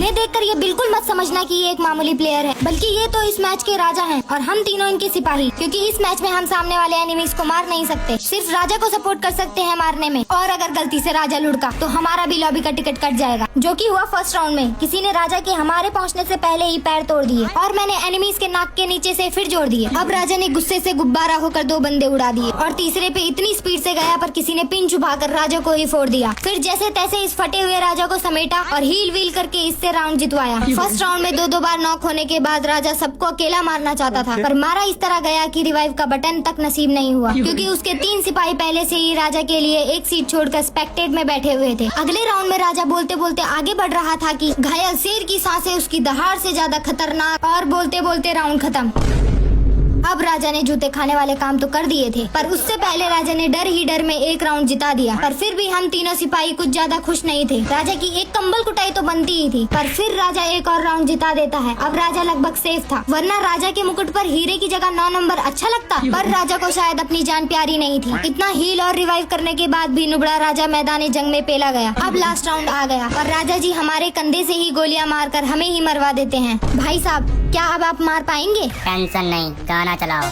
इन्हें देखकर ये बिल्कुल मत समझना कि ये एक मामूली प्लेयर है, बल्कि ये तो इस मैच के राजा हैं और हम तीनों इनके सिपाही। क्योंकि इस मैच में हम सामने वाले एनिमीज को मार नहीं सकते, सिर्फ राजा को सपोर्ट कर सकते हैं मारने में। और अगर गलती से राजा लुढ़का तो हमारा भी लॉबी का टिकट कट जाएगा, जो कि हुआ फर्स्ट राउंड में। किसी ने राजा के हमारे पहुंचने से पहले ही पैर तोड़ दिए और मैंने एनिमीज के नाक के नीचे से फिर जोड़ दिए। अब राजा ने गुस्से से गुब्बारा होकर 2 बंदे उड़ा दिए और तीसरे पे इतनी स्पीड से गया पर किसी ने पिन छुपाकर राजा को ही फोड़ दिया। फिर जैसे तैसे इस फटे हुए राजा को समेटा और हील व्हील करके इससे राउंड जितवाया। फर्स्ट राउंड में 2 बार नॉक होने के बाद राजा सबको अकेला मारना चाहता था, पर मारा इस तरह गया कि रिवाइव का बटन तक नसीब नहीं हुआ, क्योंकि उसके 3 सिपाही पहले से ही राजा के लिए एक सीट छोड़कर स्पेक्टेट में बैठे हुए थे। अगले राउंड में राजा बोलते बोलते आगे बढ़ रहा था कि घायल शेर की सांसें उसकी दहाड़ से ज्यादा खतरनाक, और बोलते बोलते राउंड खत्म। अब राजा ने जूते खाने वाले काम तो कर दिए थे, पर उससे पहले राजा ने डर ही डर में एक राउंड जिता दिया। पर फिर भी हम तीनों सिपाही कुछ ज्यादा खुश नहीं थे। राजा की एक कंबल कुटाई तो बनती ही थी, पर फिर राजा एक और राउंड जिता देता है। अब राजा लगभग सेफ था, वरना राजा के मुकुट पर हीरे की जगह 9 नंबर अच्छा लगता। पर राजा को शायद अपनी जान प्यारी नहीं थी। इतना हील और रिवाइव करने के बाद भी नुबड़ा राजा मैदानी जंग में पेला गया। अब लास्ट राउंड आ गया, पर राजा जी हमारे कंधे से ही गोलियां मारकर हमें ही मरवा देते हैं। भाई साहब, क्या अब आप मार पाएंगे? टेंशन नहीं, गाना चलाओ।